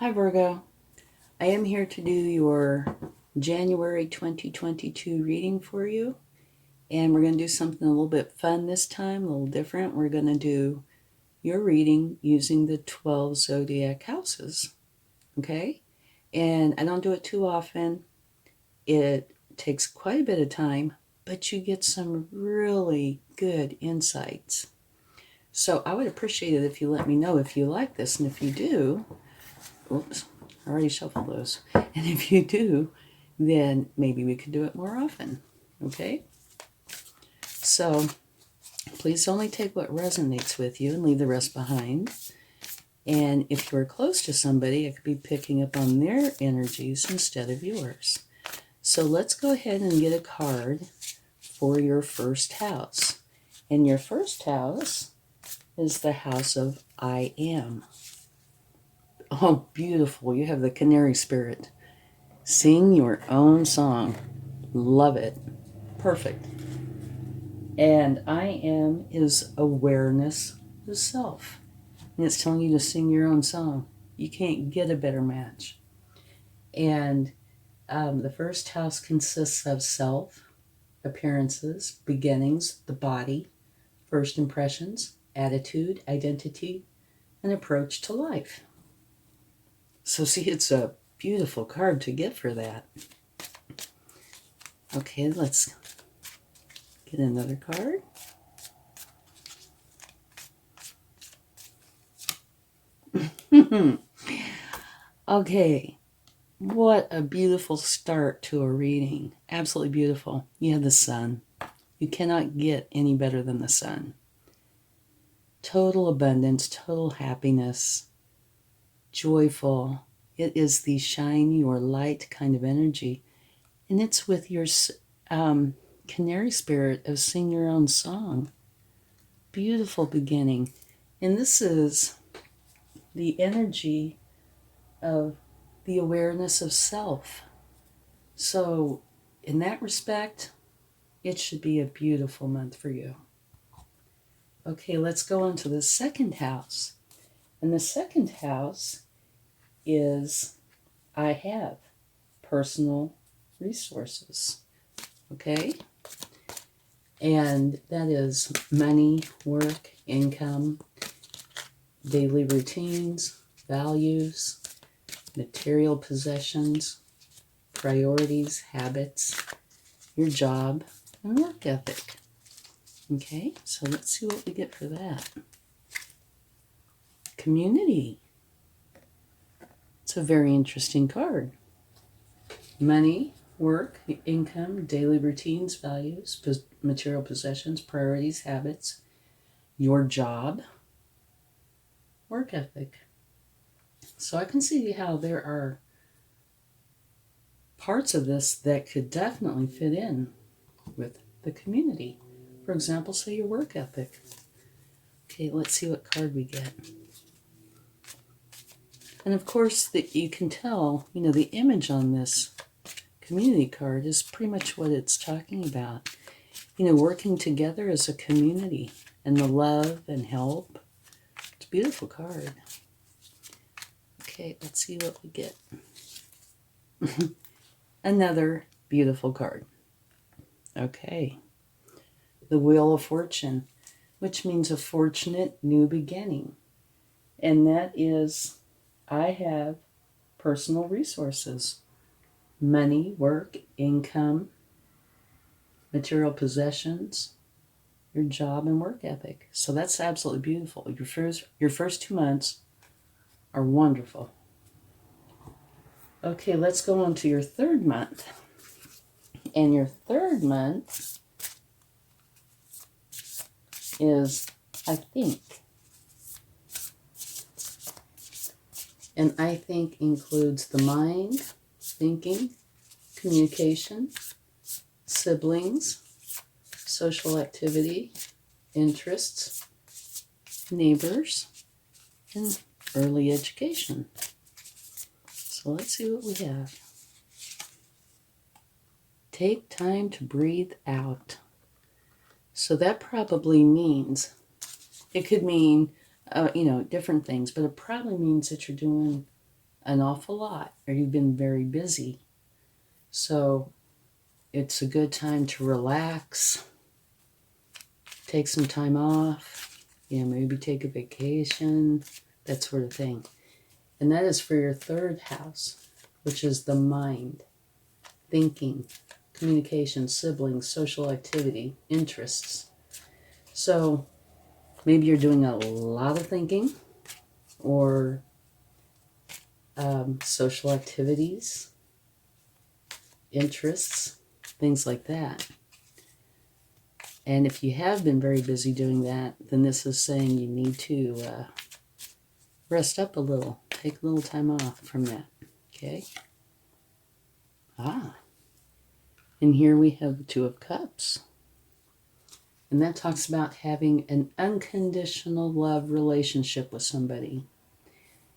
Hi Virgo, I am here to do your January 2022 reading for you, and we're going to do something a little bit fun this time, a little different. We're going to do your reading using the 12 Zodiac houses, okay? And I don't do it too often. It takes quite a bit of time, but you get some really good insights. So I would appreciate it if you let me know if you like this, and if you do, oops, I already shuffled those. And if you do, then maybe we could do it more often. Okay? So please only take what resonates with you and leave the rest behind. And if you're close to somebody, I could be picking up on their energies instead of yours. So let's go ahead and get a card for your first house. And your first house is the house of I am. Oh, beautiful. You have the canary spirit. Sing your own song. Love it. Perfect. And I am is awareness of self. And it's telling you to sing your own song. You can't get a better match. And the first house consists of self, appearances, beginnings, the body, first impressions, attitude, identity, and approach to life. So see, it's a beautiful card to get for that. Okay, let's get another card. Okay, what a beautiful start to a reading. Absolutely beautiful. You have the sun. You cannot get any better than the sun. Total abundance, total happiness, joyful. It is the shine your light kind of energy. And it's with your canary spirit of sing your own song. Beautiful beginning. And this is the energy of the awareness of self. So in that respect, it should be a beautiful month for you. Okay, let's go on to the second house. And the second house is I have personal resources. Okay? And that is money, work, income, daily routines, values, material possessions, priorities, habits, your job, and work ethic. Okay, so let's see what we get for that. Community. It's a very interesting card. Money, work, income, daily routines, values, material possessions, priorities, habits, your job, work ethic. So I can see how there are parts of this that could definitely fit in with the community. For example, say your work ethic. Okay, let's see what card we get. And of course, that you can tell, the image on this community card is pretty much what it's talking about. Working together as a community and the love and help. It's a beautiful card. Okay, let's see what we get. Another beautiful card. Okay. The Wheel of Fortune, which means a fortunate new beginning. And that is, I have personal resources. Money, work, income, material possessions, your job, and work ethic. So that's absolutely beautiful. Your first 2 months are wonderful. Okay, let's go on to your third month. And your third month is I think. And I think includes the mind, thinking, communication, siblings, social activity, interests, neighbors, and early education. So let's see what we have. Take time to breathe out. So that probably means, it could mean, different things, but it probably means that you're doing an awful lot, or you've been very busy. So it's a good time to relax, take some time off, maybe take a vacation, that sort of thing. And that is for your third house, which is the mind, thinking, communication, siblings, social activity, interests. So maybe you're doing a lot of thinking or social activities, interests, things like that. And if you have been very busy doing that, then this is saying you need to rest up a little, take a little time off from that. Okay? And here we have the Two of Cups. And that talks about having an unconditional love relationship with somebody.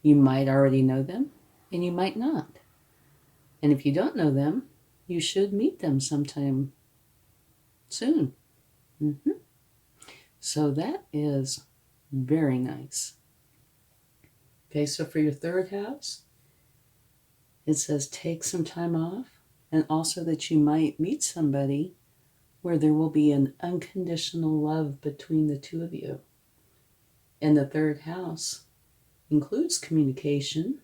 You might already know them, and you might not. And if you don't know them, you should meet them sometime soon. So that is very nice. Okay, so for your third house, it says take some time off, and also that you might meet somebody where there will be an unconditional love between the two of you. And the third house includes communication,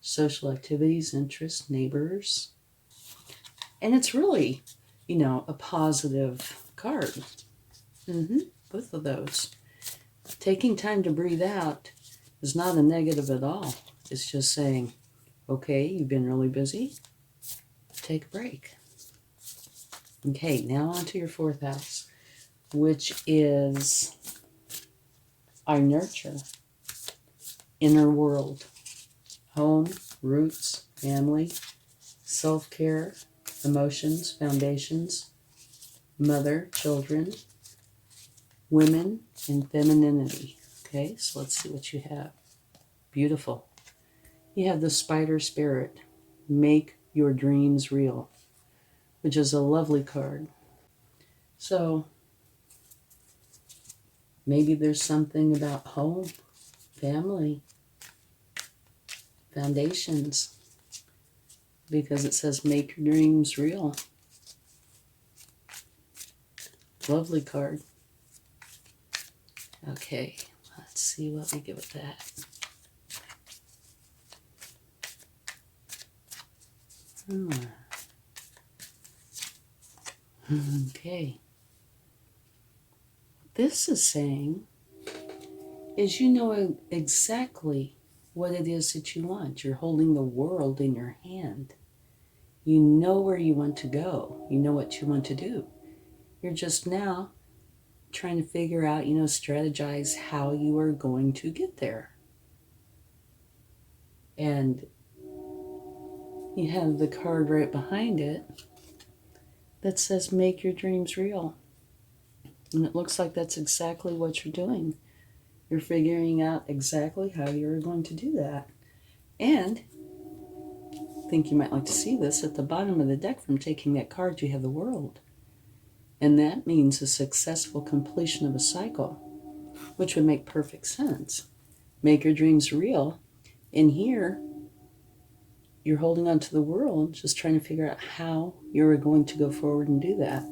social activities, interests, neighbors. And it's really, a positive card. Both of those. Taking time to breathe out is not a negative at all. It's just saying, okay, you've been really busy. Take a break. Okay, now on to your fourth house, which is our nurture, inner world, home, roots, family, self-care, emotions, foundations, mother, children, women, and femininity. Okay, so let's see what you have. Beautiful. You have the spider spirit, make your dreams real, which is a lovely card. So maybe there's something about home, family, foundations, because it says make your dreams real. Lovely card. Okay, let's see what we get with that. Okay. This is saying is you know exactly what it is that you want. You're holding the world in your hand. You know where you want to go. You know what you want to do. You're just now trying to figure out, strategize how you are going to get there. And you have the card right behind it that says make your dreams real. And it looks like that's exactly what you're doing. You're figuring out exactly how you're going to do that. And I think you might like to see this at the bottom of the deck from taking that card, you have the world. And that means a successful completion of a cycle, which would make perfect sense. Make your dreams real. And here, you're holding on to the world, just trying to figure out how you're going to go forward and do that.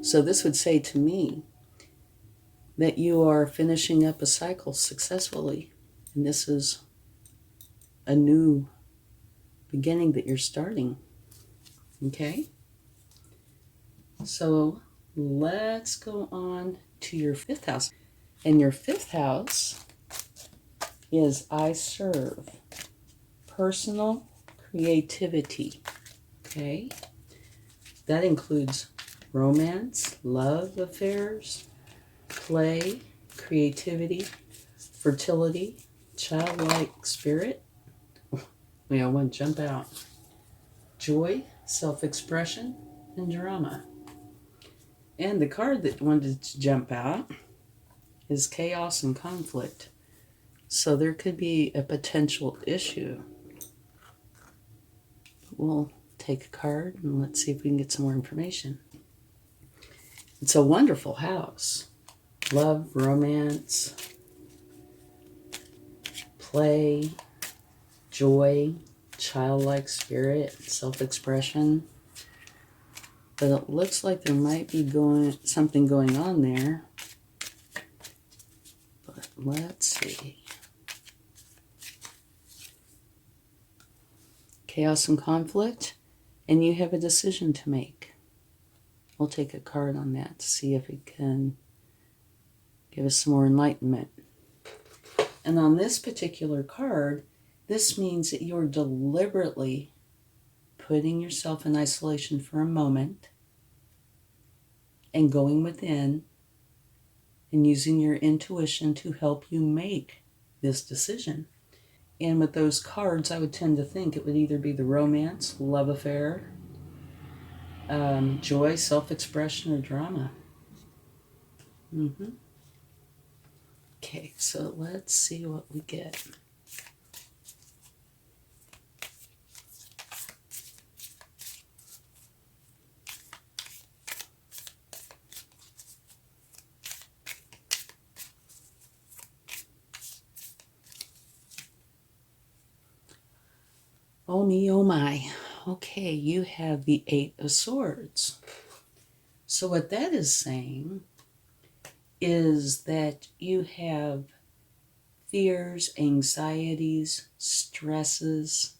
So this would say to me that you are finishing up a cycle successfully. And this is a new beginning that you're starting. Okay? So let's go on to your fifth house. And your fifth house is I serve. Personal creativity. Okay? That includes romance, love affairs, play, creativity, fertility, childlike spirit. We all want to jump out. Joy, self-expression, and drama. And the card that wanted to jump out is chaos and conflict. So there could be a potential issue. We'll take a card and let's see if we can get some more information. It's a wonderful house. Love, romance, play, joy, childlike spirit, self-expression. But it looks like there might be something going on there. But let's see. Chaos and conflict, and you have a decision to make. We'll take a card on that to see if it can give us some more enlightenment. And on this particular card, this means that you're deliberately putting yourself in isolation for a moment and going within and using your intuition to help you make this decision. And with those cards, I would tend to think it would either be the romance, love affair, joy, self-expression, or drama. Okay, so let's see what we get. Oh me, oh my. Okay, you have the Eight of Swords. So what that is saying is that you have fears, anxieties, stresses.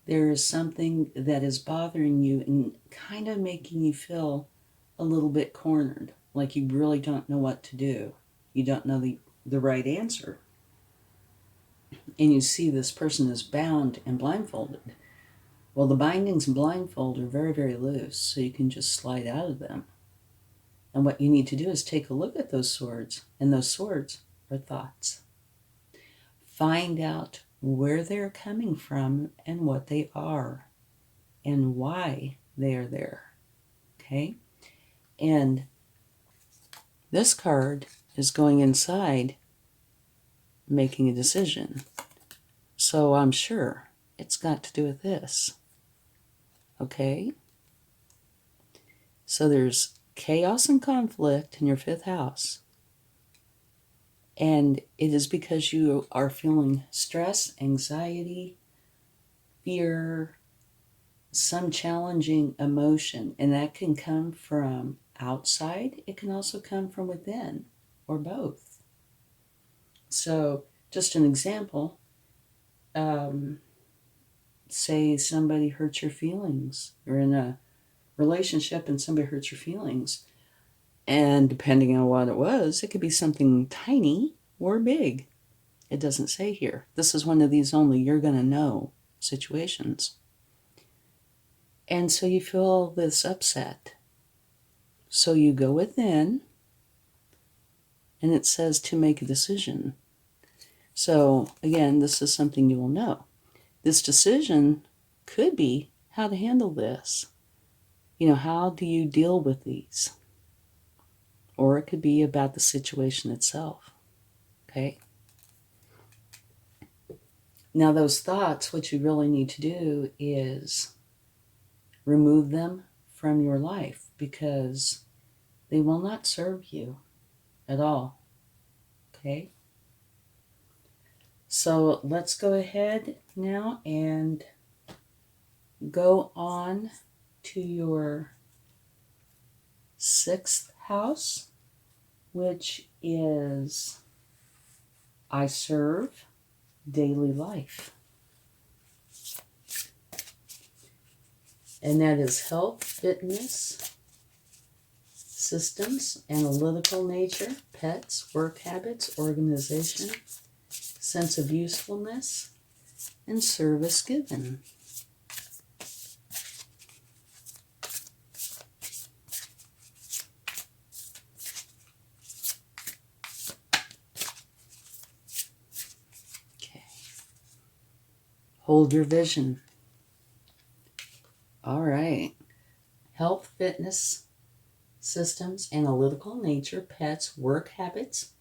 There is something that is bothering you and kind of making you feel a little bit cornered, like you really don't know what to do. You don't know the right answer. And you see this person is bound and blindfolded. Well, the bindings and blindfold are very, very loose, so you can just slide out of them. And what you need to do is take a look at those swords, and those swords are thoughts. Find out where they're coming from and what they are and why they are there. Okay? And this card is going inside, making a decision. So I'm sure it's got to do with this. Okay? So there's chaos and conflict in your fifth house. And it is because you are feeling stress, anxiety, fear, some challenging emotion. And that can come from outside. It can also come from within, or both. So just an example, say somebody hurts your feelings. You're in a relationship and somebody hurts your feelings. And depending on what it was, it could be something tiny or big. It doesn't say here. This is one of these only you're going to know situations. And so you feel this upset. So you go within, and it says to make a decision. So again, this is something you will know. This decision could be how to handle this. You know, how do you deal with these? Or it could be about the situation itself. Okay? Now those thoughts, what you really need to do is remove them from your life because they will not serve you at all. Okay? So let's go ahead now and go on to your sixth house, which is I serve daily life. And that is health, fitness, systems, analytical nature, pets, work habits, organization, sense of usefulness, and service given. Okay. Hold your vision. All right. Health, fitness, systems, analytical nature, pets, work habits,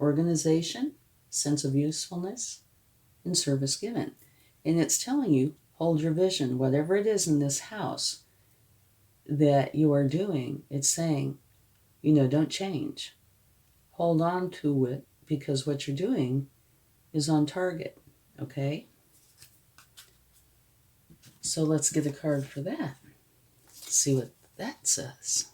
organization, sense of usefulness, and service given. And it's telling you, hold your vision. Whatever it is in this house that you are doing, it's saying, you know, don't change. Hold on to it because what you're doing is on target, okay? So let's get a card for that. See what that says.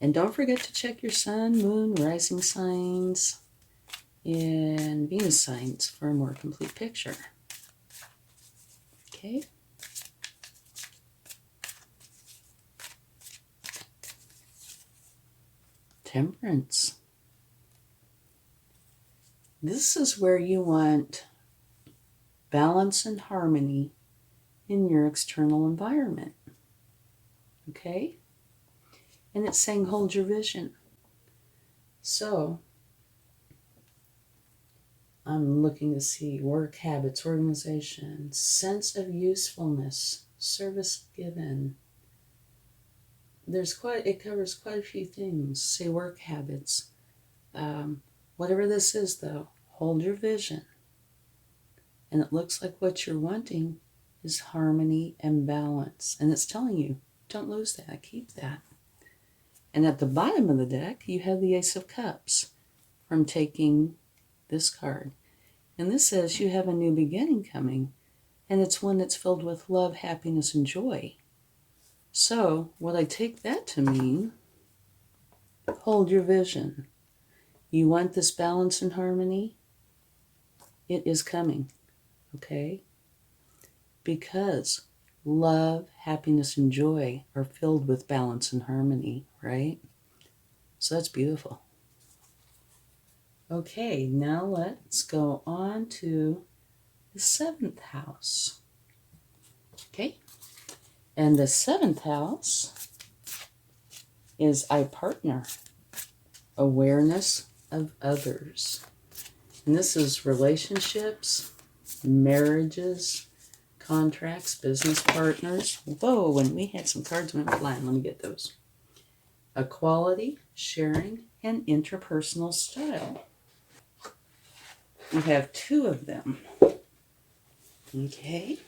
And don't forget to check your sun, moon, rising signs, and Venus signs for a more complete picture. Okay. Temperance. This is where you want balance and harmony in your external environment. Okay? And it's saying hold your vision. So, I'm looking to see work habits, organization, sense of usefulness, service given. It covers quite a few things. Say work habits. Whatever this is though, hold your vision. And it looks like what you're wanting is harmony and balance. And it's telling you, don't lose that, keep that. And at the bottom of the deck, you have the Ace of Cups from taking this card. And this says you have a new beginning coming, and it's one that's filled with love, happiness, and joy. So, what I take that to mean, hold your vision. You want this balance and harmony? It is coming, okay? Because love, happiness, and joy are filled with balance and harmony, right? So that's beautiful. Okay, now let's go on to the 7th house. Okay, and the 7th house is I partner, awareness of others. And this is relationships, marriages, contracts, business partners. Whoa, and we had some cards went flying. Let me get those. Equality, sharing, and interpersonal style. You have 2 of them. Okay.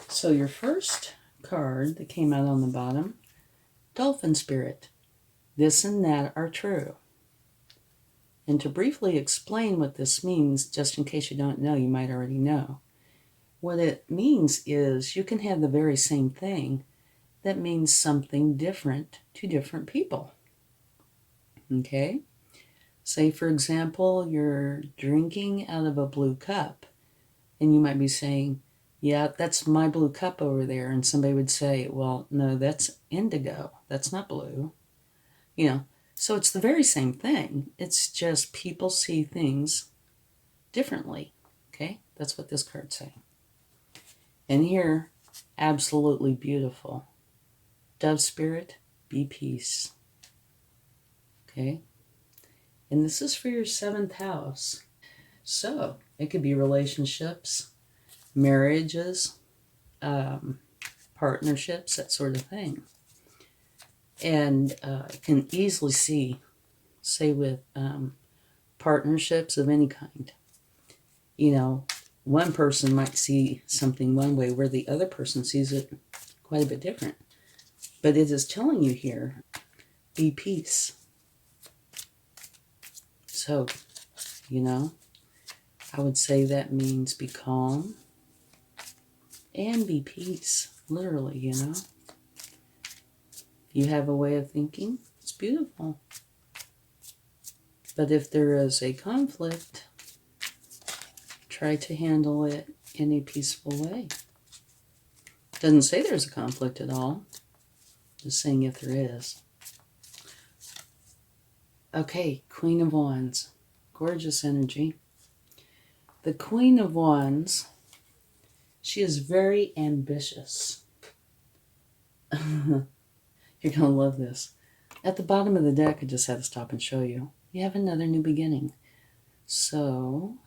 So your first card that came out on the bottom, Dolphin Spirit. This and that are true. And to briefly explain what this means, just in case you don't know, you might already know. What it means is you can have the very same thing that means something different to different people. Okay? Say, for example, you're drinking out of a blue cup, and you might be saying, yeah, that's my blue cup over there. And somebody would say, well, no, that's indigo. That's not blue. You know, so it's the very same thing. It's just people see things differently. Okay? That's what this card's saying. And here, absolutely beautiful. Dove Spirit, be peace. Okay? And this is for your 7th house. So, it could be relationships, marriages, partnerships, that sort of thing. And can easily see, say with partnerships of any kind, you know, one person might see something one way where the other person sees it quite a bit different. But it is telling you here, be peace. So, you know, I would say that means be calm and be peace, literally, you know. You have a way of thinking, it's beautiful. But if there is a conflict, try to handle it in a peaceful way. Doesn't say there's a conflict at all, just saying if there is. Okay, Queen of Wands, gorgeous energy. The Queen of Wands, she is very ambitious. You're going to love this. At the bottom of the deck, I just had to stop and show you. You have another new beginning. So,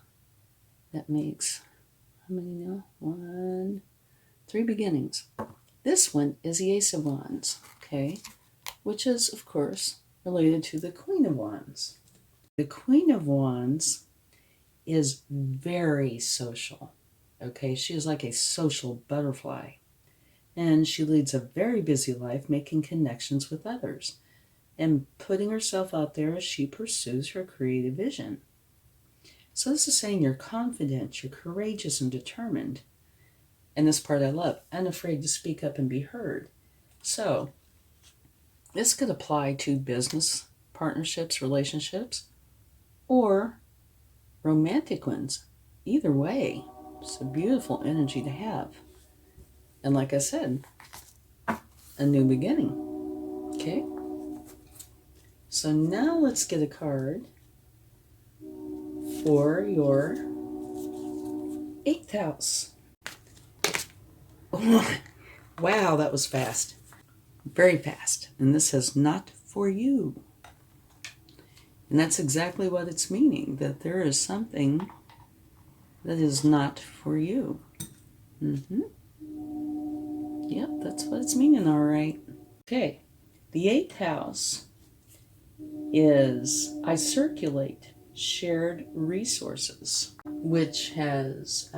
that makes, how many now? 1, 3 beginnings. This one is the Ace of Wands, okay? Which is, of course, related to the Queen of Wands. The Queen of Wands is very social, okay? She is like a social butterfly. And she leads a very busy life making connections with others and putting herself out there as she pursues her creative vision. So this is saying you're confident, you're courageous and determined. And this part I love, unafraid to speak up and be heard. So this could apply to business partnerships, relationships, or romantic ones. Either way, it's a beautiful energy to have. And like I said, a new beginning. Okay? So now let's get a card for your 8th house. Wow, that was fast. Very fast. And this says, not for you. And that's exactly what it's meaning, that there is something that is not for you. Yep, that's what it's meaning, all right. Okay, the 8th house is I circulate shared resources, which has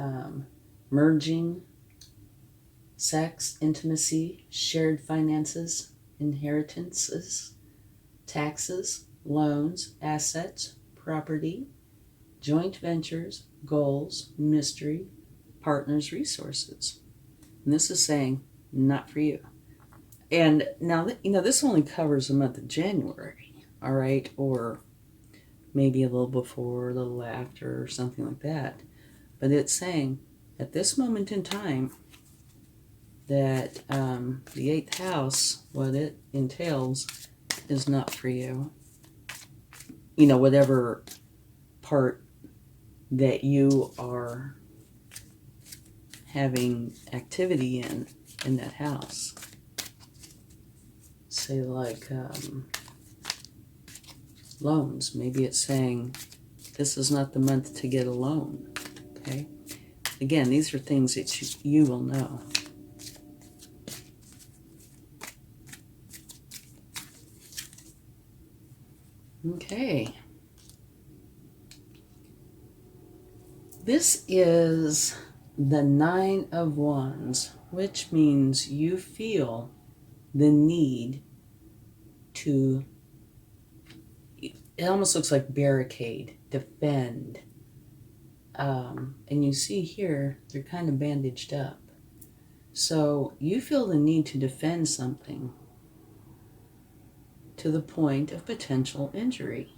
merging, sex, intimacy, shared finances, inheritances, taxes, loans, assets, property, joint ventures, goals, mystery, partners, resources. And this is saying, not for you. And now, this only covers the month of January, all right? Or maybe a little before, a little after, or something like that. But it's saying, at this moment in time, that the 8th house, what it entails, is not for you. Whatever part that you are having activity in that house. Say like loans. Maybe it's saying this is not the month to get a loan. Okay? Again, these are things that you will know. Okay. This is the 9 of Wands, which means you feel the need to, it almost looks like barricade, defend. And you see here, they're kind of bandaged up. So you feel the need to defend something to the point of potential injury.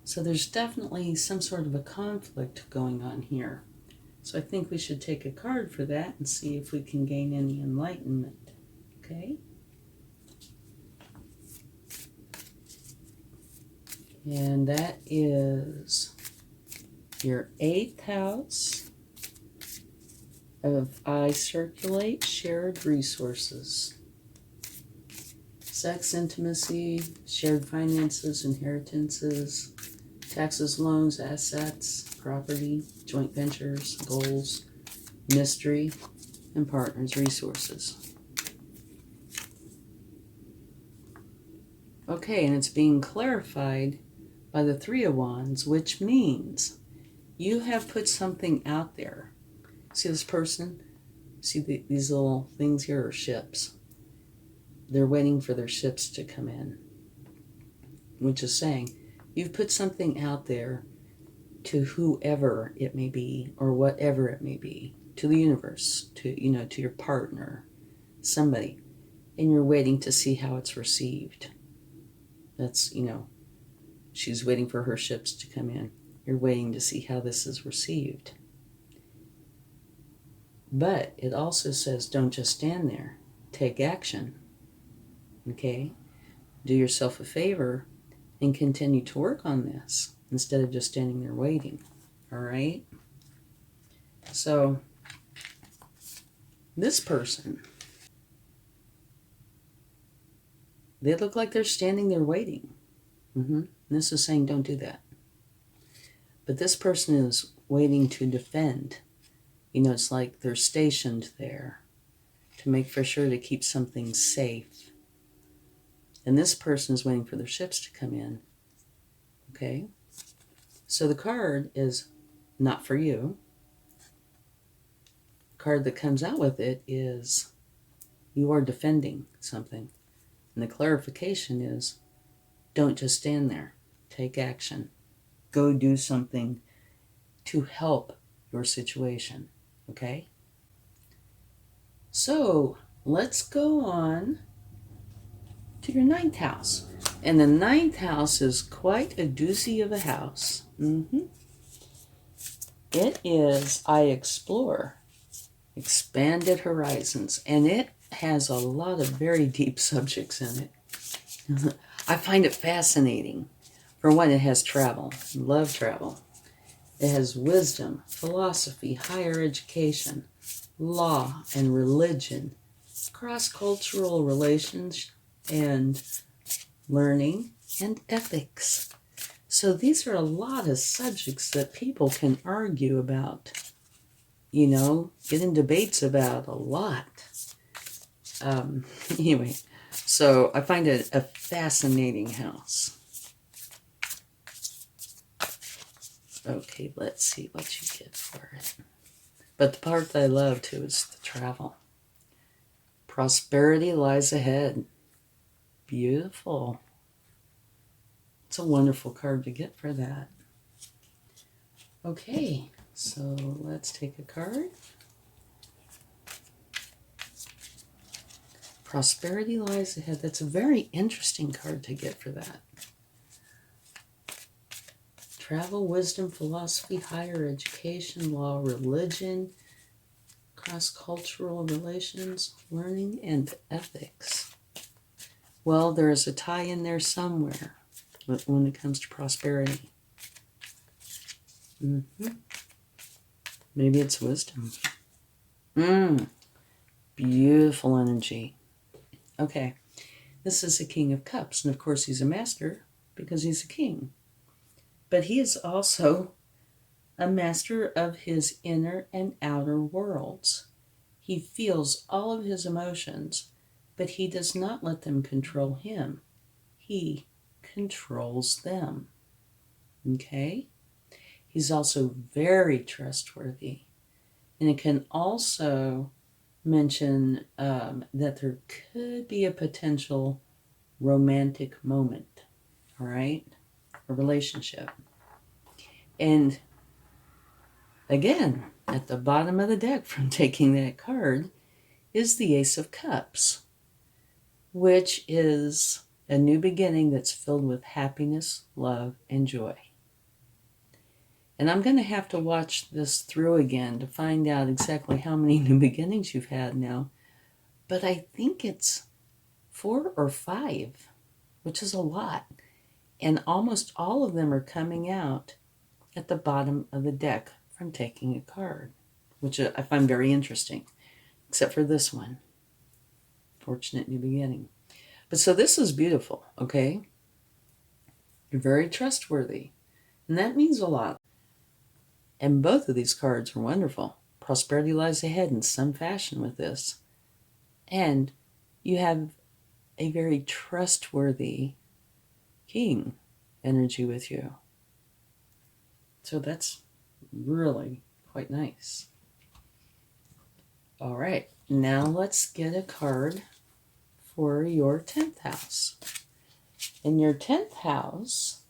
So there's definitely some sort of a conflict going on here. So I think we should take a card for that and see if we can gain any enlightenment. Okay? And that is your 8th house of I circulate shared resources. Sex, intimacy, shared finances, inheritances, taxes, loans, assets, property, joint ventures, goals, mystery, and partners, resources. Okay, and it's being clarified by the 3 of Wands, which means you have put something out there. See this person? See these little things here are ships. They're waiting for their ships to come in, which is saying you've put something out there to whoever it may be or whatever it may be, to the universe, to your partner, somebody, and you're waiting to see how it's received. That's, she's waiting for her ships to come in. You're waiting to see how this is received. But it also says don't just stand there. Take action. Okay? Do yourself a favor and continue to work on this instead of just standing there waiting. All right? So, this person, they look like they're standing there waiting. And this is saying don't do that. But this person is waiting to defend. It's like they're stationed there to make for sure to keep something safe. And this person is waiting for their ships to come in. Okay? So the card is not for you. The card that comes out with it is you are defending something. And the clarification is don't just stand there. Take action. Go do something to help your situation. Okay? So let's go on to your ninth house. And the ninth house is quite a doozy of a house. It is I explore, expanded horizons, and it has a lot of very deep subjects in it. I find it fascinating. For one, it has travel. Love travel. It has wisdom, philosophy, higher education, law and religion, cross-cultural relations, and learning and ethics. So these are a lot of subjects that people can argue about, get in debates about a lot. Anyway, so I find it a fascinating house. Okay, let's see what you get for it. But the part that I love too is the travel. Prosperity lies ahead. Beautiful. It's a wonderful card to get for that. Okay, so let's take a card. Prosperity lies ahead. That's a very interesting card to get for that. Travel, wisdom, philosophy, higher education, law, religion, cross-cultural relations, learning, and ethics. Well, there's a tie in there somewhere when it comes to prosperity. Maybe it's wisdom. Beautiful energy. Okay, this is a King of Cups, and of course he's a master because he's a king. But he is also a master of his inner and outer worlds. He feels all of his emotions, but he does not let them control him. He controls them. Okay? He's also very trustworthy. And it can also mention that there could be a potential romantic moment, all right? A relationship. And again, at the bottom of the deck from taking that card is the Ace of Cups, which is a new beginning that's filled with happiness, love, and joy. And I'm going to have to watch this through again to find out exactly how many new beginnings you've had now. But I think it's 4 or 5, which is a lot. And almost all of them are coming out at the bottom of the deck from taking a card, which I find very interesting, except for this one. Fortunate new beginning. But so this is beautiful, okay? You're very trustworthy. And that means a lot. And both of these cards are wonderful. Prosperity lies ahead in some fashion with this. And you have a very trustworthy king energy with you. So that's really quite nice. All right, now let's get a card for your 10th house. And your 10th house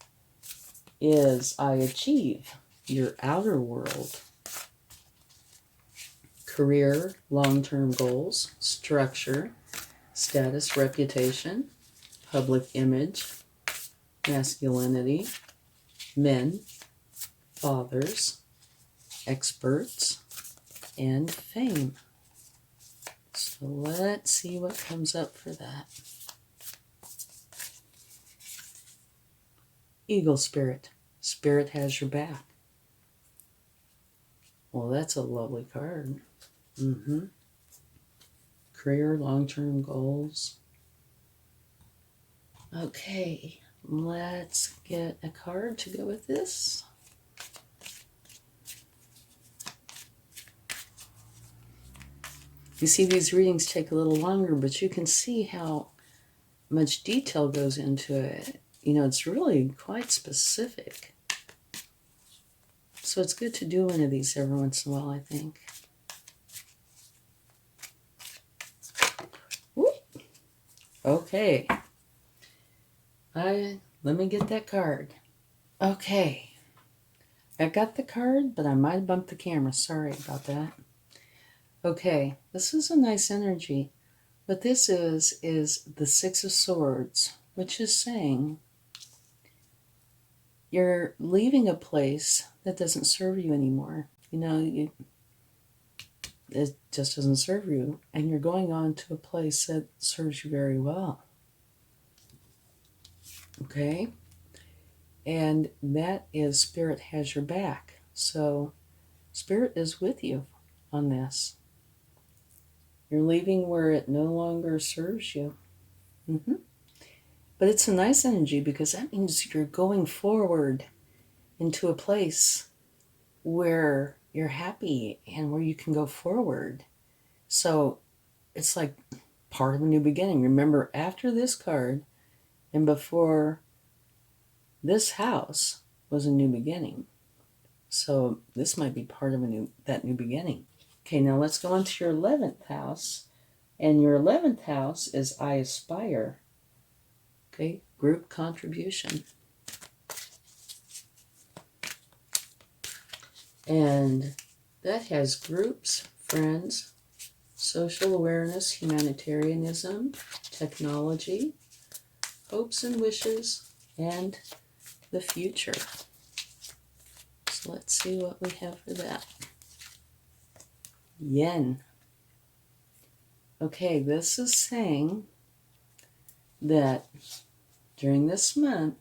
is I achieve, your outer world. Career, long-term goals, structure, status, reputation, public image, masculinity, men, fathers, experts, and fame. So let's see what comes up for that. Eagle Spirit. Spirit has your back. Well, that's a lovely card. Career, long-term goals. Okay, let's get a card to go with this. You see, these readings take a little longer, but you can see how much detail goes into it. It's really quite specific. So it's good to do one of these every once in a while, I think. Whoop. Okay. Let me get that card. Okay. I got the card, but I might have bumped the camera. Sorry about that. Okay, this is a nice energy. What this is the Six of Swords, which is saying you're leaving a place that doesn't serve you anymore. It just doesn't serve you, and you're going on to a place that serves you very well. Okay? And that is Spirit has your back. So Spirit is with you on this. You're leaving where it no longer serves you. But it's a nice energy because that means you're going forward into a place where you're happy and where you can go forward. So it's like part of a new beginning. Remember, after this card and before this house was a new beginning. So this might be part of that new beginning. Okay, now let's go on to your 11th house. And your 11th house is I Aspire. Okay, group contribution. And that has groups, friends, social awareness, humanitarianism, technology, hopes and wishes, and the future. So let's see what we have for that. Yen. Okay, this is saying that during this month,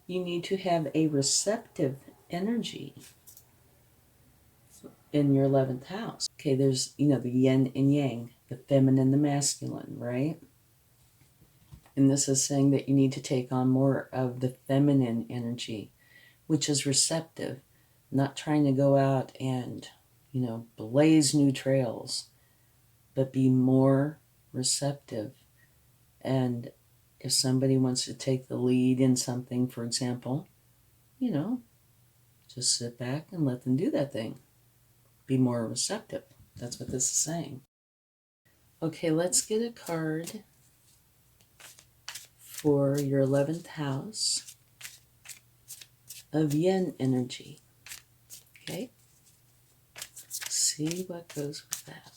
you need to have a receptive energy in your 11th house. Okay, there's, the yin and yang, the feminine, the masculine, right? And this is saying that you need to take on more of the feminine energy, which is receptive, not trying to go out and, blaze new trails, but be more receptive. And if somebody wants to take the lead in something, for example, just sit back and let them do that thing. Be more receptive. That's what this is saying. Okay, let's get a card for your 11th house of yin energy. Okay? See what goes with that.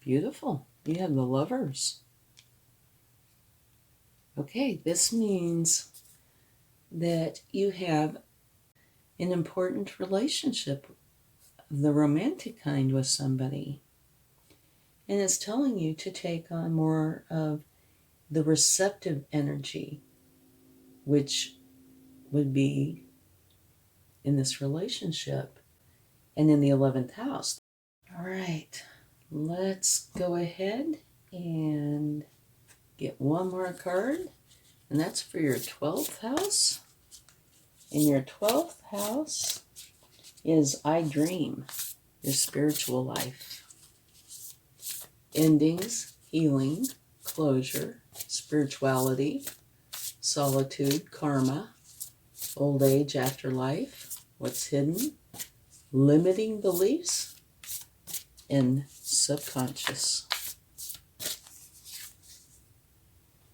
Beautiful. You have the Lovers. Okay, this means that you have an important relationship of the romantic kind with somebody. And it's telling you to take on more of the receptive energy, which would be in this relationship and in the 11th house. All right, let's go ahead and get one more card, and that's for your 12th house. And your 12th house is I Dream, your spiritual life. Endings, healing, closure, spirituality, solitude, karma, old age, afterlife, what's hidden, limiting beliefs, and subconscious.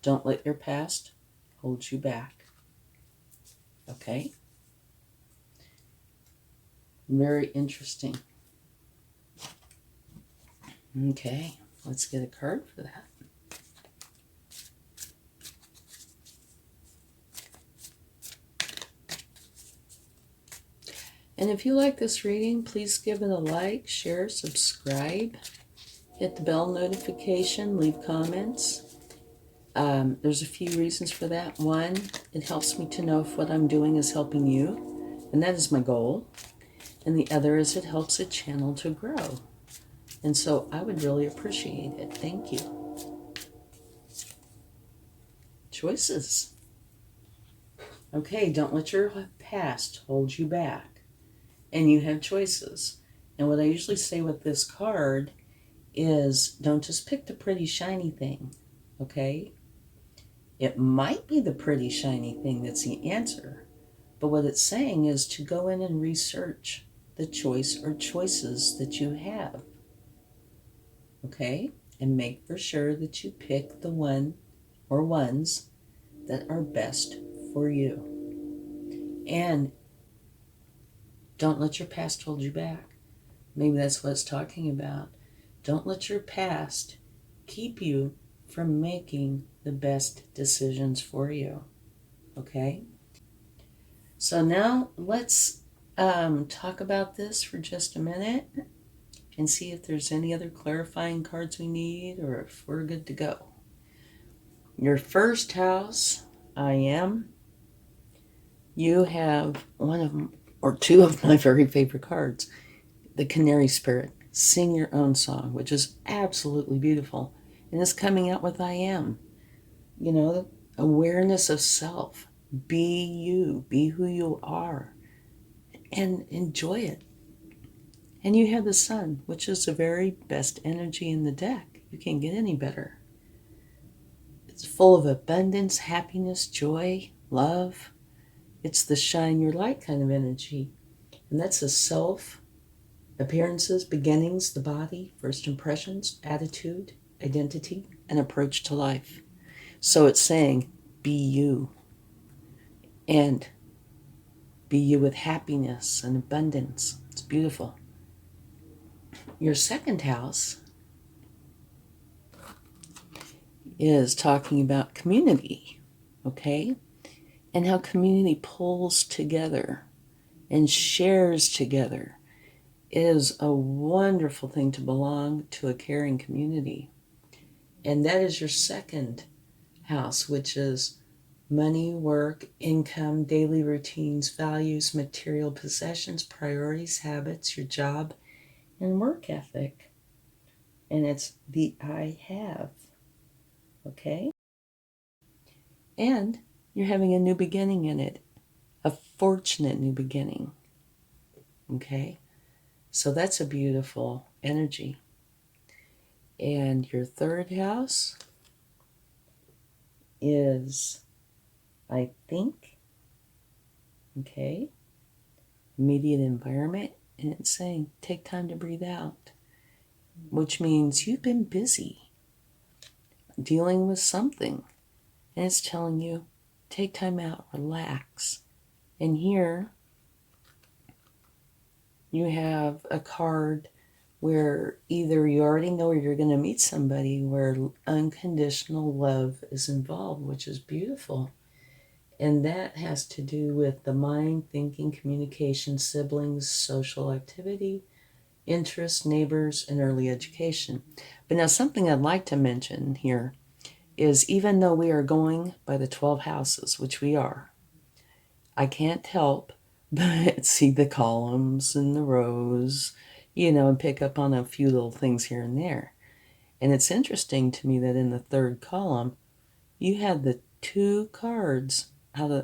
Don't let your past hold you back. Okay? Very interesting. Okay, let's get a card for that. And if you like this reading, please give it a like, share, subscribe, hit the bell notification, leave comments. There's a few reasons for that. One, it helps me to know if what I'm doing is helping you, and that is my goal. And the other is it helps the channel to grow. And so I would really appreciate it. Thank you. Choices. Okay, don't let your past hold you back. And you have choices. And what I usually say with this card is don't just pick the pretty shiny thing, okay? It might be the pretty shiny thing that's the answer, but what it's saying is to go in and research the choice or choices that you have, okay? And make for sure that you pick the one or ones that are best for you. And Don't let your past hold you back. Maybe that's what it's talking about. Don't let your past keep you from making the best decisions for you. Okay? So now let's talk about this for just a minute and see if there's any other clarifying cards we need or if we're good to go. Your first house, I am. You have one of them, or two of my very favorite cards, the Canary Spirit. Sing your own song, which is absolutely beautiful. And it's coming out with I am. You know, awareness of self. Be you. Be who you are. And enjoy it. And you have the Sun, which is the very best energy in the deck. You can't get any better. It's full of abundance, happiness, joy, love. It's the shine your light kind of energy. And that's a self, appearances, beginnings, the body, first impressions, attitude, identity, and approach to life. So it's saying, be you. And be you with happiness and abundance. It's beautiful. Your second house is talking about community, okay? And how community pulls together and shares together. It is a wonderful thing to belong to a caring community. And that is your second house, which is money, work, income, daily routines, values, material possessions, priorities, habits, your job, and work ethic. And it's the I have. Okay? And you're having a new beginning in it, a fortunate new beginning. Okay? So that's a beautiful energy. And your third house is, I think, okay, immediate environment. And it's saying, take time to breathe out, which means you've been busy dealing with something. And it's telling you, take time out, relax. And here you have a card where either you already know or you're going to meet somebody where unconditional love is involved, which is beautiful. And that has to do with the mind, thinking, communication, siblings, social activity, interests, neighbors, and early education. But now something I'd like to mention here is even though we are going by the 12 houses, which we are, I can't help but see the columns and the rows, and pick up on a few little things here and there. And it's interesting to me that in the third column, you had the two cards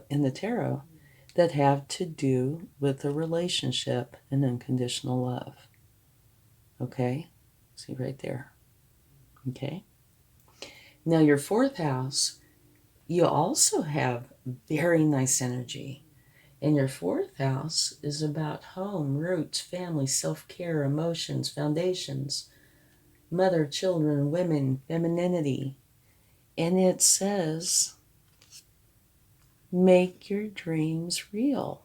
in the tarot that have to do with a relationship and unconditional love. Okay? See right there. Okay? Now your fourth house, you also have very nice energy. And your fourth house is about home, roots, family, self-care, emotions, foundations, mother, children, women, femininity. And it says, make your dreams real.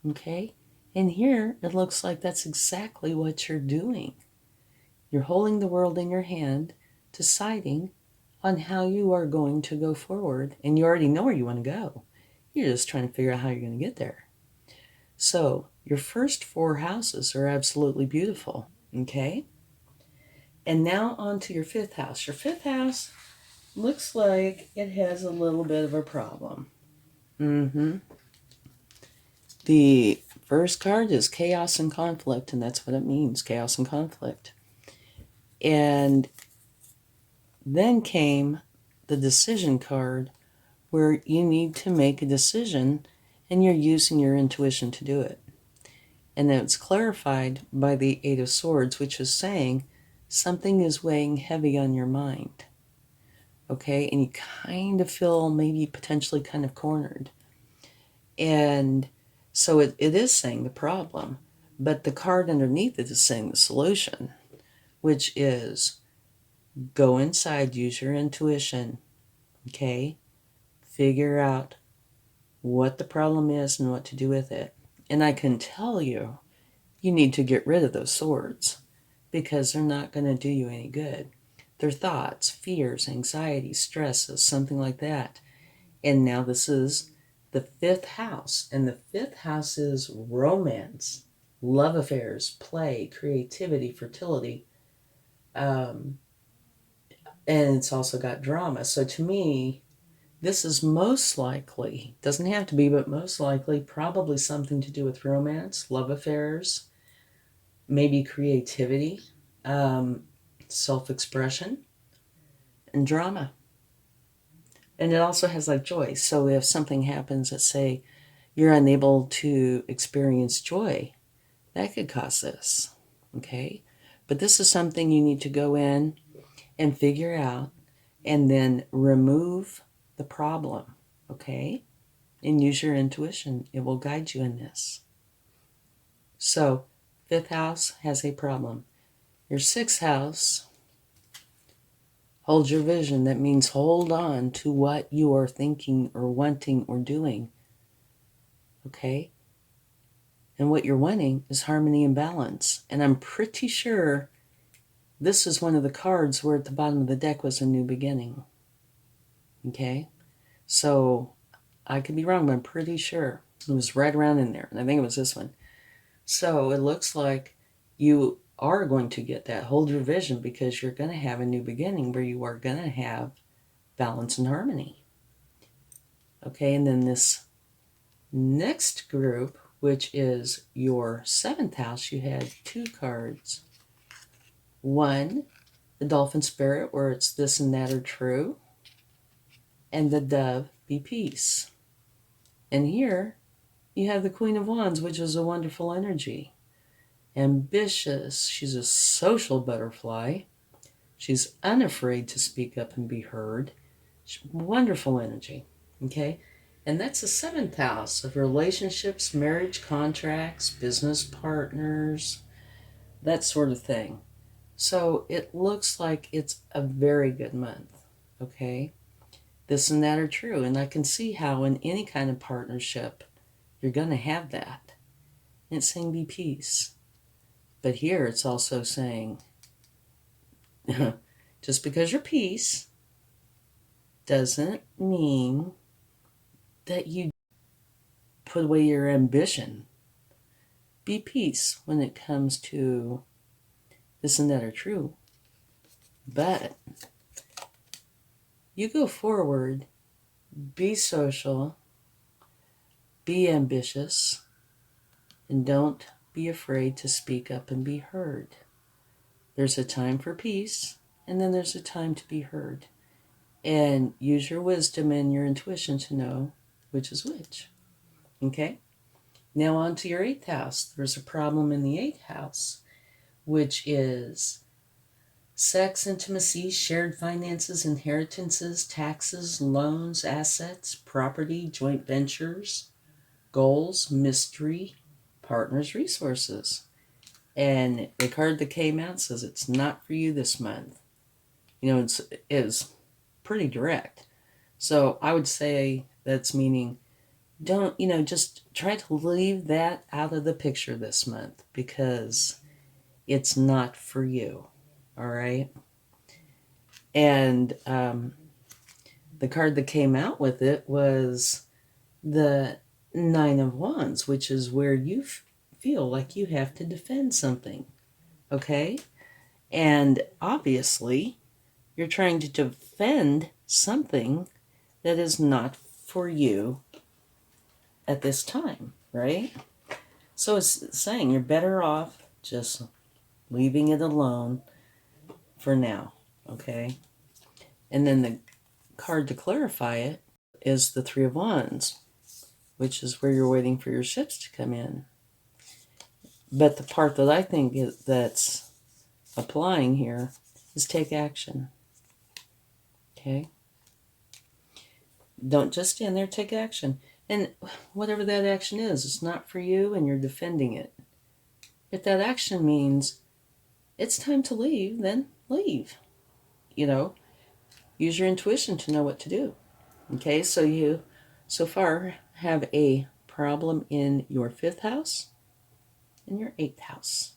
Okay? And here it looks like that's exactly what you're doing. You're holding the world in your hand, deciding on how you are going to go forward. And you already know where you want to go. You're just trying to figure out how you're going to get there. So your first four houses are absolutely beautiful. Okay? And now on to your fifth house. Your fifth house looks like it has a little bit of a problem. The first card is chaos and conflict, and that's what it means, chaos and conflict. And then came the decision card, where you need to make a decision, and you're using your intuition to do it. And then it's clarified by the Eight of Swords, which is saying something is weighing heavy on your mind. Okay, and you kind of feel maybe potentially kind of cornered. And so it is saying the problem, but the card underneath it is saying the solution, which is go inside, use your intuition, okay? Figure out what the problem is and what to do with it. And I can tell you, you need to get rid of those swords because they're not going to do you any good. They're thoughts, fears, anxiety, stresses, something like that. And now this is the fifth house. And the fifth house is romance, love affairs, play, creativity, fertility. And it's also got drama. So to me, this is most likely, doesn't have to be, but most likely probably something to do with romance, love affairs, maybe creativity, self-expression, and drama. And it also has like joy. So if something happens that say you're unable to experience joy, that could cause this. Okay. But this is something you need to go in and figure out and then remove the problem. Okay. And use your intuition. It will guide you in this. So, fifth house has a problem. Your sixth house holds your vision. That means hold on to what you are thinking or wanting or doing. Okay? And what you're wanting is harmony and balance. And I'm pretty sure this is one of the cards where at the bottom of the deck was a new beginning. Okay? So, I could be wrong, but I'm pretty sure it was right around in there. And I think it was this one. So, it looks like you are going to get that. Hold your vision because you're going to have a new beginning where you are going to have balance and harmony. Okay, and then this next group, which is your seventh house, you had two cards. One, the dolphin spirit, where it's this and that are true, and the dove, be peace. And here you have the Queen of Wands, which is a wonderful energy. Ambitious, she's a social butterfly. She's unafraid to speak up and be heard. Wonderful energy, okay? And that's the seventh house of relationships, marriage, contracts, business partners, that sort of thing. So it looks like it's a very good month, okay? This and that are true. And I can see how in any kind of partnership, you're going to have that. And it's saying be peace. But here it's also saying, just because you're peace doesn't mean that you put away your ambition. Be peace when it comes to this and that are true. But you go forward, be social, be ambitious, and don't be afraid to speak up and be heard. There's a time for peace, and then there's a time to be heard. And use your wisdom and your intuition to know which is which. Okay? Now on to your eighth house. There's a problem in the eighth house, which is sex, intimacy, shared finances, inheritances, taxes, loans, assets, property, joint ventures, goals, mystery, partners, resources. And the card that came out says it's not for you this month. You know, it is pretty direct. So I would say that's meaning don't, just try to leave that out of the picture this month because it's not for you. All right. And the card that came out with it was the Nine of Wands, which is where you feel like you have to defend something. Okay. And obviously, you're trying to defend something that is not for you at this time, right? So it's saying you're better off just leaving it alone for now, okay? And then the card to clarify it is the Three of Wands, which is where you're waiting for your ships to come in. But the part that I think that's applying here is take action. Okay? Don't just stand there, take action. And whatever that action is, it's not for you and you're defending it. If that action means it's time to leave, then leave. Use your intuition to know what to do. Okay, so you so far have a problem in your 5th house and your 8th house.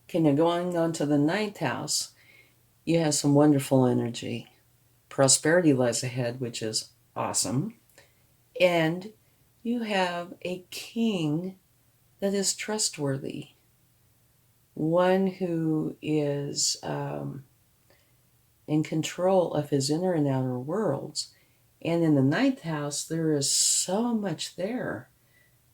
Okay, now going on to the 9th house, you have some wonderful energy. Prosperity lies ahead, which is awesome. And you have a king that is trustworthy. One who is in control of his inner and outer worlds. And in the 9th house, there is so much there.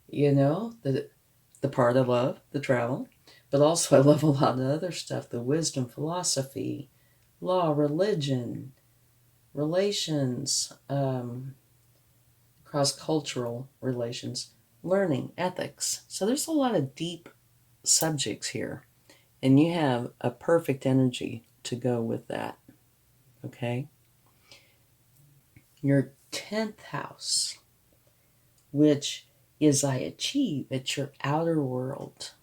You know, the part I love, the travel, but also I love a lot of other stuff, the wisdom, philosophy, law, religion, relations, cross-cultural relations, learning, ethics. So there's a lot of deep subjects here. And you have a perfect energy to go with that. Okay? Your 10th house, which is I achieve, it's your outer world.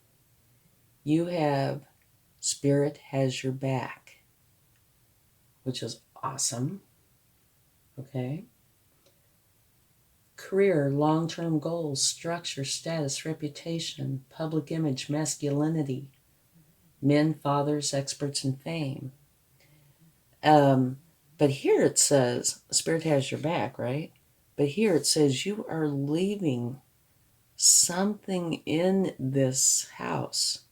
You have Spirit has your back, which is awesome. Okay? Career, long-term goals, structure, status, reputation, public image, masculinity, men, fathers, experts, and fame. But here it says, Spirit has your back, right? But here it says you are leaving something in this house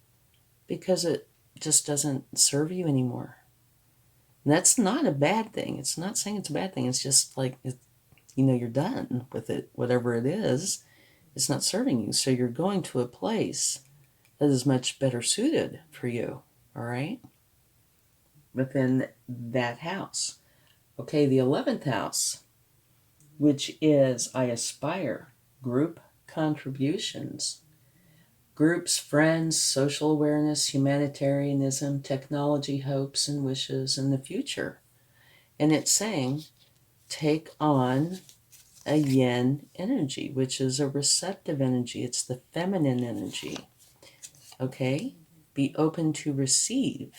because it just doesn't serve you anymore. And that's not a bad thing. It's not saying it's a bad thing. It's just like, you're done with it. Whatever it is, it's not serving you. So you're going to a place that is much better suited for you, all right? Within that house. Okay, the 11th house, which is I aspire, group contributions, groups, friends, social awareness, humanitarianism, technology, hopes and wishes, and the future. And it's saying, take on a yin energy, which is a receptive energy. It's the feminine energy. Okay? Be open to receive.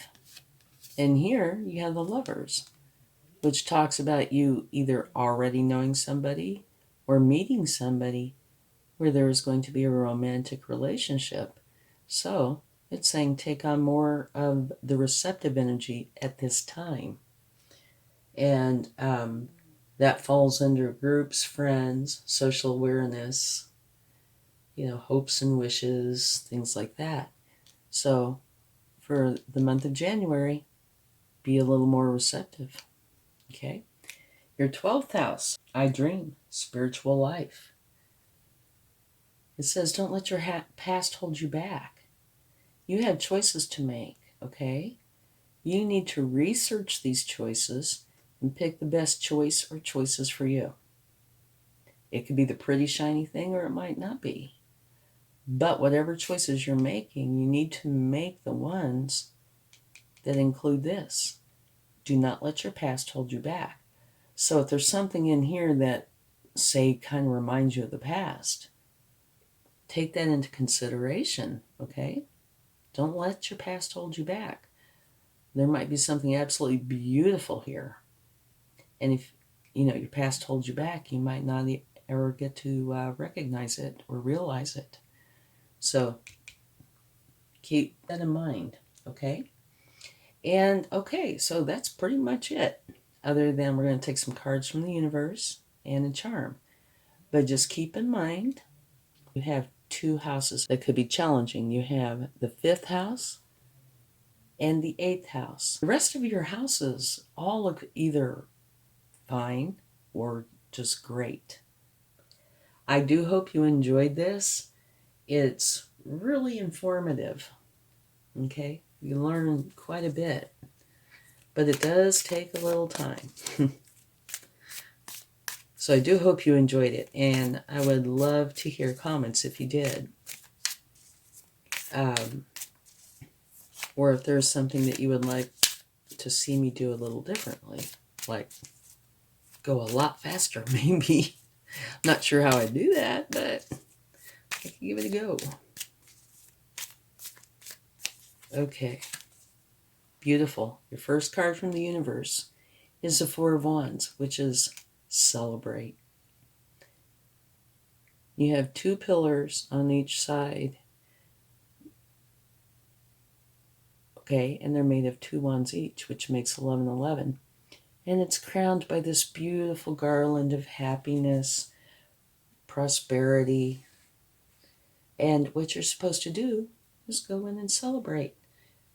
And here you have the Lovers, which talks about you either already knowing somebody or meeting somebody where there is going to be a romantic relationship. So it's saying take on more of the receptive energy at this time. And that falls under groups, friends, social awareness, hopes and wishes, things like that. So for the month of January, be a little more receptive. Okay? Your 12th house, I dream, spiritual life. It says, don't let your past hold you back. You have choices to make, okay? You need to research these choices and pick the best choice or choices for you. It could be the pretty, shiny thing, or it might not be. But whatever choices you're making, you need to make the ones that include this. Do not let your past hold you back. So if there's something in here that, say, kind of reminds you of the past, take that into consideration, okay? Don't let your past hold you back. There might be something absolutely beautiful here. And if, your past holds you back, you might not ever get to recognize it or realize it. So keep that in mind, okay? And, okay, so that's pretty much it. Other than we're going to take some cards from the universe and a charm. But just keep in mind, you have 2 houses that could be challenging. You have the 5th house and the 8th house. The rest of your houses all look either fine or just great. I do hope you enjoyed this. It's really informative. Okay? You learn quite a bit. But it does take a little time. So I do hope you enjoyed it, and I would love to hear comments if you did. Or if there's something that you would like to see me do a little differently, like go a lot faster, maybe. I'm not sure how I do that, but I can give it a go. Okay. Beautiful. Your first card from the universe is the 4 of Wands, which is celebrate. You have 2 pillars on each side. Okay, and they're made of 2 wands each, which makes 11, 11. And it's crowned by this beautiful garland of happiness, prosperity. And what you're supposed to do is go in and celebrate.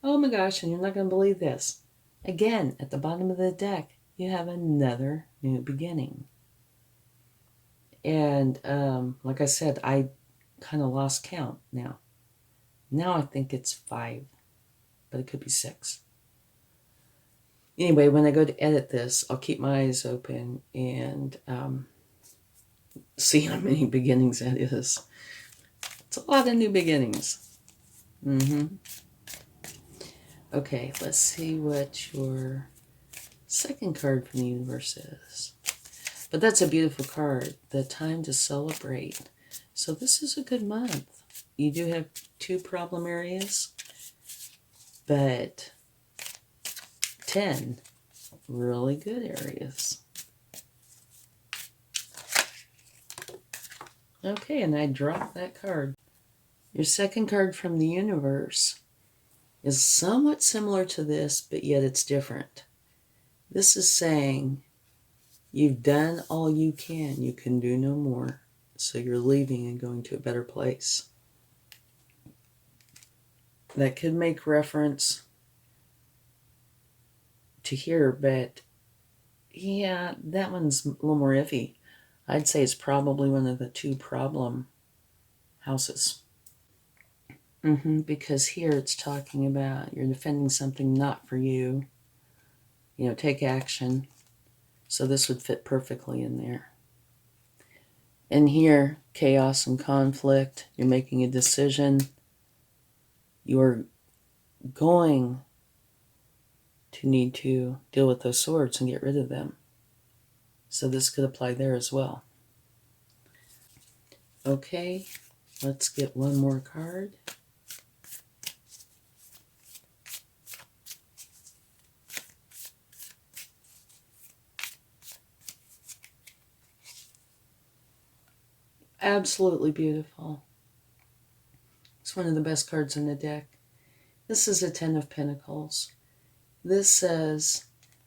Oh my gosh, and you're not going to believe this. Again, at the bottom of the deck, you have another new beginning. And like I said, I kind of lost count now. Now I think it's 5, but it could be 6. Anyway, when I go to edit this, I'll keep my eyes open and see how many beginnings that is. It's a lot of new beginnings. Okay, let's see what your second card from the universe is. But that's a beautiful card, the time to celebrate. So this is a good month. You do have 2 problem areas, but 10 really good areas. Okay, and I dropped that card. Your second card from the universe is somewhat similar to this, but yet it's different. This is saying you've done all you can do no more. So you're leaving and going to a better place. That could make reference to here, but yeah, that one's a little more iffy. I'd say it's probably one of the 2 problem houses. Because here it's talking about you're defending something not for you. You know, take action. So this would fit perfectly in there. And here, chaos and conflict. You're making a decision. You're going to need to deal with those swords and get rid of them. So this could apply there as well. Okay, let's get one more card. Absolutely beautiful. It's one of the best cards in the deck. This is a 10 of Pentacles. This says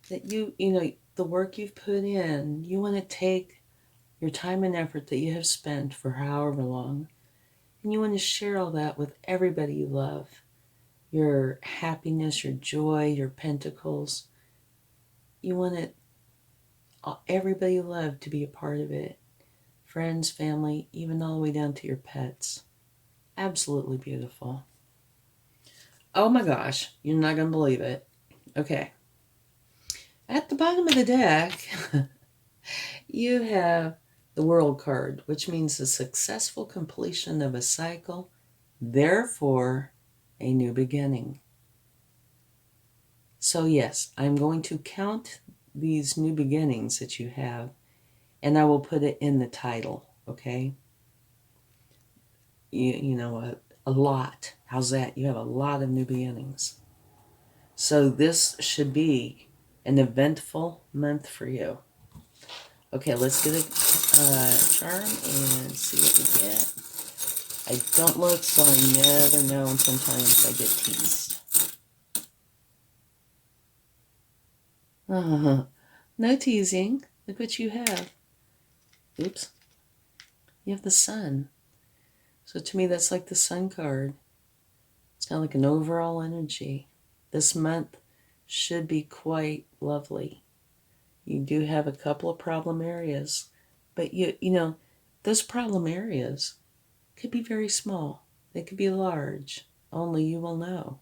that you know, the work you've put in, you want to take your time and effort that you have spent for however long, and you want to share all that with everybody you love. Your happiness, your joy, your pentacles. You want it, everybody you love to be a part of it. Friends, family, even all the way down to your pets. Absolutely beautiful. Oh my gosh, you're not going to believe it. Okay. At the bottom of the deck, you have the World card, which means the successful completion of a cycle, therefore a new beginning. So yes, I'm going to count these new beginnings that you have, and I will put it in the title, okay? You know, a lot. How's that? You have a lot of new beginnings. So this should be an eventful month for you. Okay, let's get a charm and see what we get. I don't look, so I never know, and sometimes I get teased. No teasing. Look what you have. Oops. You have the sun. So to me, that's like the sun card. It's kind of like an overall energy. This month should be quite lovely. You do have a couple of problem areas, but you know, those problem areas could be very small. They could be large. Only you will know.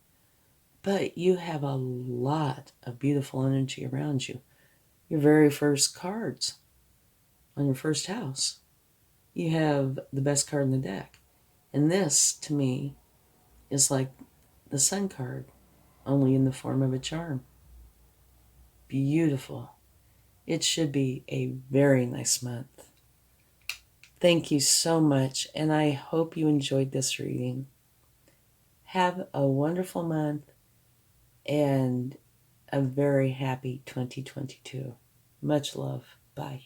But you have a lot of beautiful energy around you. Your very first cards on your first house, you have the best card in the deck. And this, to me, is like the sun card, only in the form of a charm. Beautiful. It should be a very nice month. Thank you so much, and I hope you enjoyed this reading. Have a wonderful month and a very happy 2022. Much love. Bye.